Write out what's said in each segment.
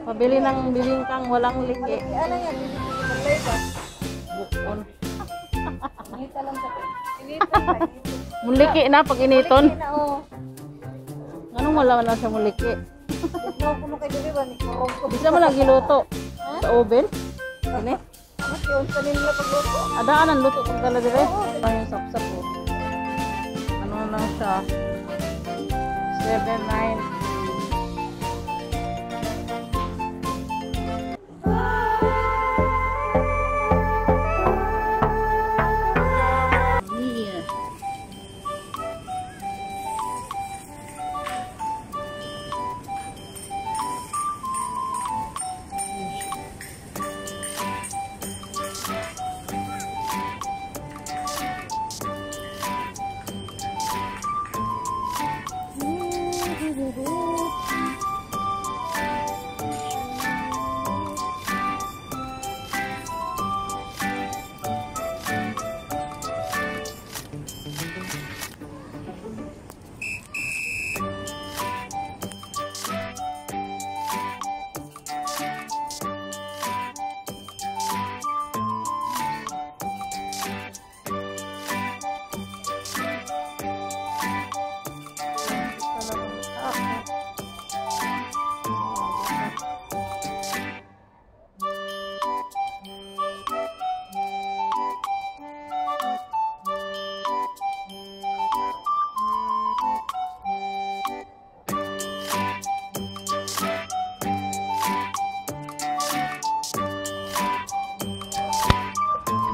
Pabili ng bibingkang walang liki. Ano yan? Malay ba? Bukon. Inita lang sa inita lang. Muliki na pag initon. Malaki na oh. Anong wala na siya muliki? Tignan ko mo kay Dili ba ni kurong ko. Bisa mo lang giluto sa oven. Ini. Mas yun sa nila pagluto. Adaan ang luto pag dala dire. Lang yung sapsap po. Ano lang siya? 7-9.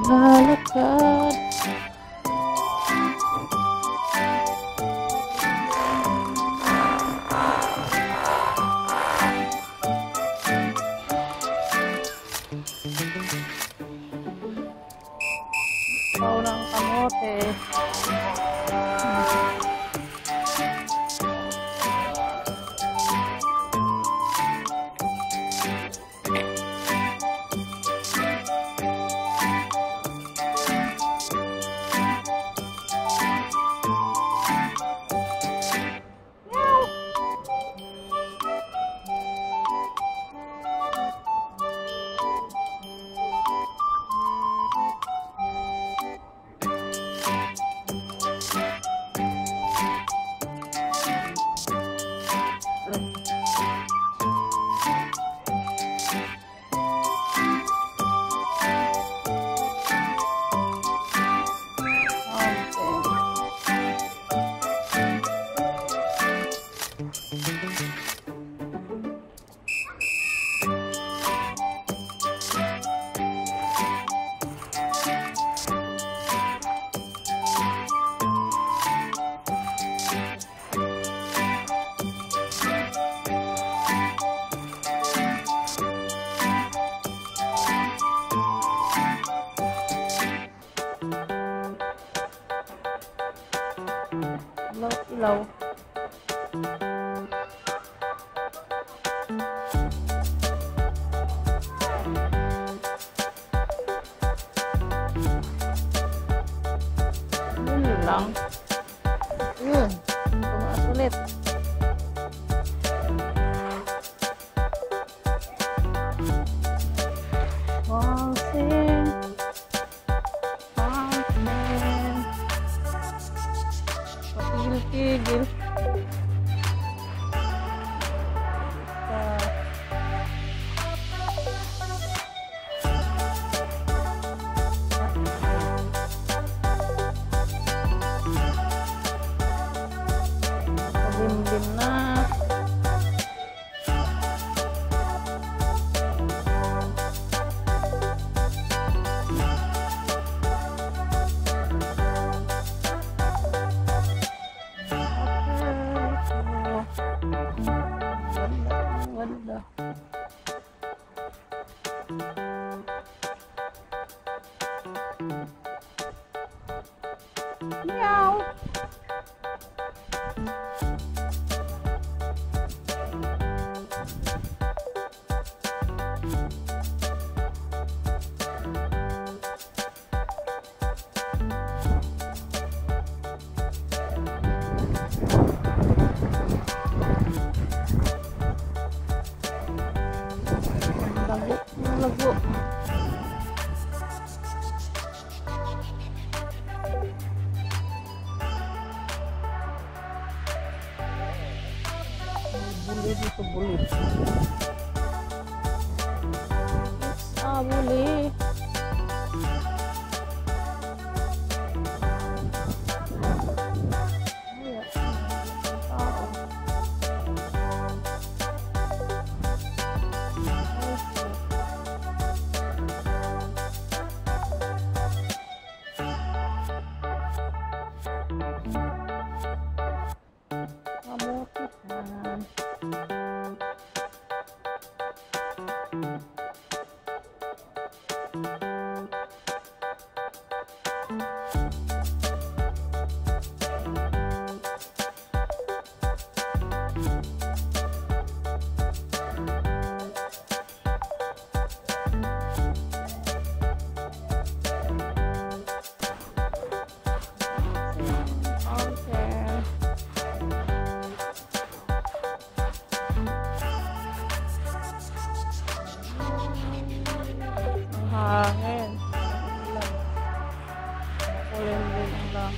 Lalakad. Pau ng kamote. Ilaw. Yun lang. Yun. Tumaas ulit. Waltzing. Tigil. Lim-lim na. Ganda. Meow. Lago. Lago. Buli dito, buli. Buli. Hangin. Kulimlim lang.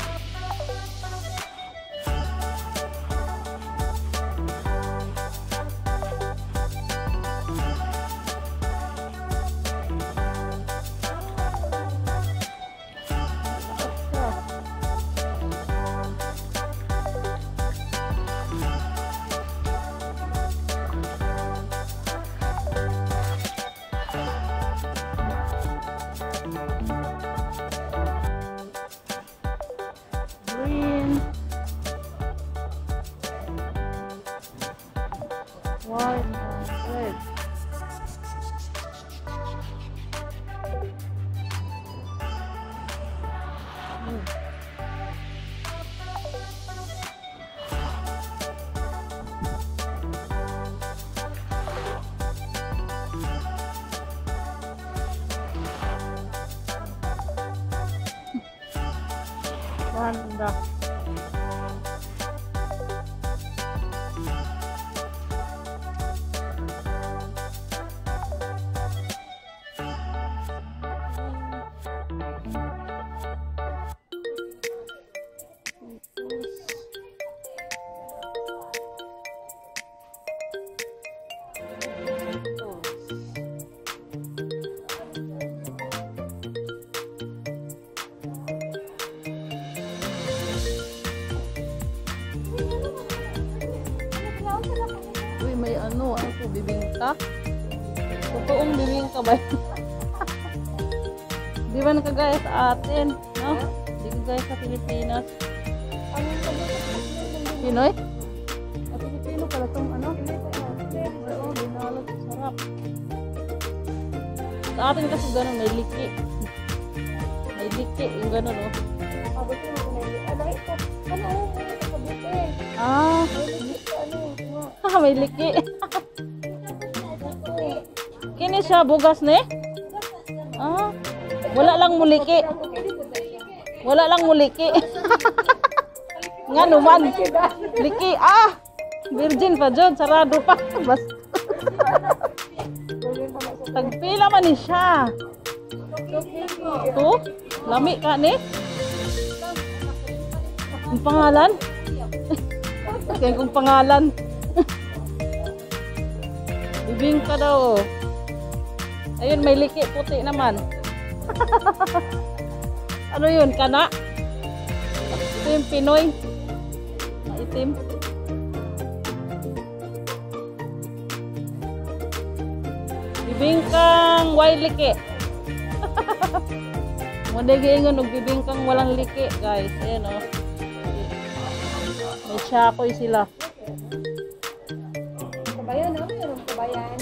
Green, white, and red. Ganda. Uy, may ano po, bibingka. Totoong bibingka ba? Di ba nakagaya sa atin? No? Di kagaya sa Pilipinas. Pinoy? Sa Pilipino pala itong ano? Oo, binalot. Sarap. Sa atin kasi gano'n, may liki. May liki, yung gano'n, no? Ah, may liki. Kini siya, bugas ne? Ah, wala lang muliki. Wala lang muliki. Nga naman. Liki, ah! Virgin pa dyan, sarado pa. Bas. Tagpila man ni siya. Ito, lami ka ni? Ang pangalan? Kaya kong pangalan. Bibingka daw. Ayun, may liki puti naman. Ano yun? Kana? Ito yung Pinoy. Itim. Bibingkang way liki. Madagingan og bibingkang walang liki, guys. Ayan o. May syakoy sila. Kabayan, no? Yung kabayan.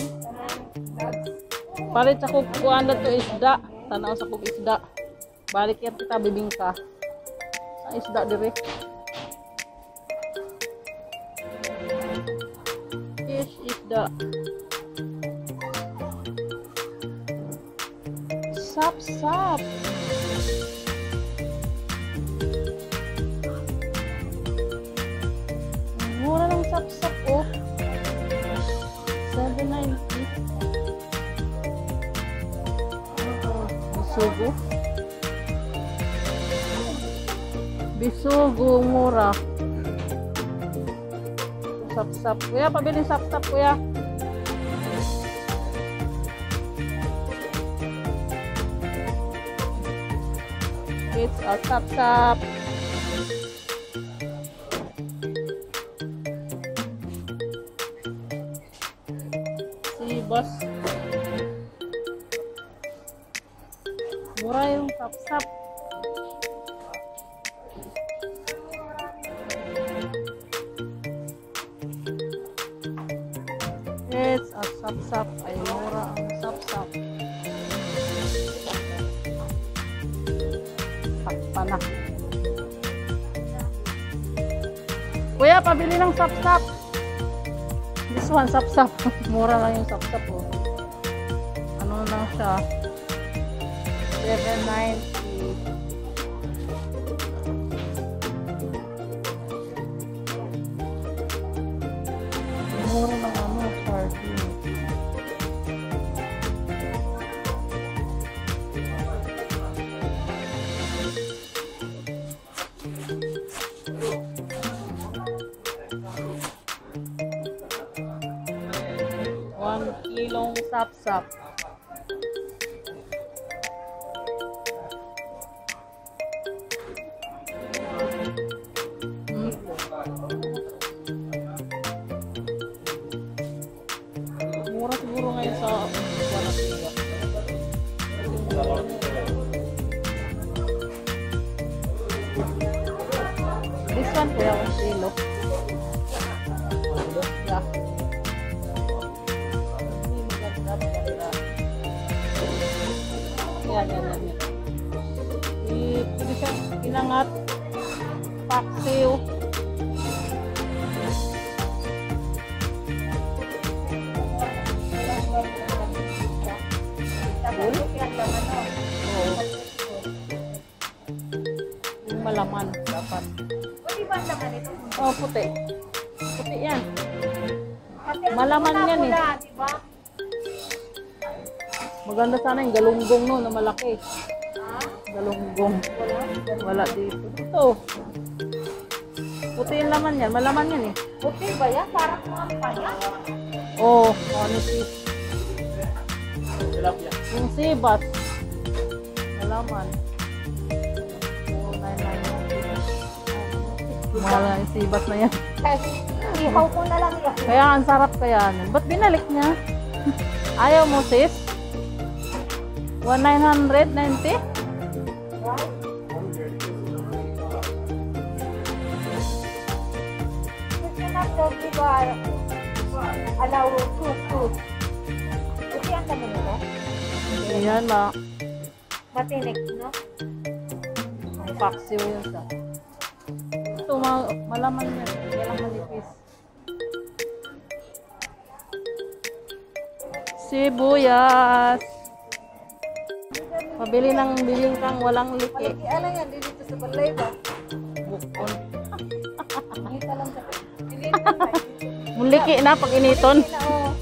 Palit sa kukuan na to isda. Tanaw sa kuk isda. Balik yan kita bibingka. Sa isda dire. Fish isda. Sap sap. Mura ng sap sap oh. $7.90. bisugo. Bisugo mura. Sap-sap. Kuya, pabili sap-sap, kuya. It's a sap-sap. Sibas. Mura yung sap-sap. Yes, a sap-sap. Ay mura ang sap-sap. Takpa na. Kuya, pabili ng sap-sap. This one, sap-sap. Mura lang yung sap-sap. Oh. Ano lang siya? 790. Mura lang ano, sardine. One kilong sap-sap. Mura siguro ngayon sa Walang. This one kuya, 1 kilo. Yeah. Yan. Pwede siya inangat. Paksiw. Yung malaman dapat. Pwede ba ang laman ito? Oh, puti. Puti yan. Malaman yan eh. Diba? Maganda sana yung galunggong no, na malaki. Ha? Galunggong. Wala dito. Ito. Puti yung laman yan. Malaman yan eh. Puti ba yan? Parang mga paya. Oh, honestly. Yung sibas. Malaman. Mahal na yung sibas na yan. Ihaw ko na lang yan. Kaya ang sarap kaya. Ba't binalik niya? Ayaw mo sis? 1,990? Gusto na ito, diba? Allow food. Puti ang dami nito? Ayan na. Matinik, no? Ang paksiw yun sa. Ito, malaman yan. Kaya lang manipis. Sibuyas. Pabili ng Bingkang walang liki. Malaki alam yan, dito sa balay ba? Bukon. Dito lang sa dito. Muliki na pag initon. Oo.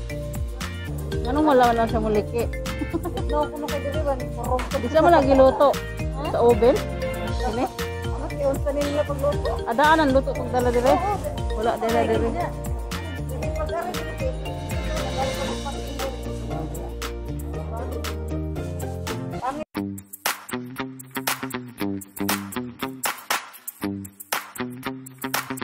Anong malaman na siya muliki? No, kuno kay diri ba ni porong ko. Di siya mo nagiluto sa oven. Sini? Ano yun sa nila pagluto? Adaan ang luto pag dala dire. Oo. Wala dala dire.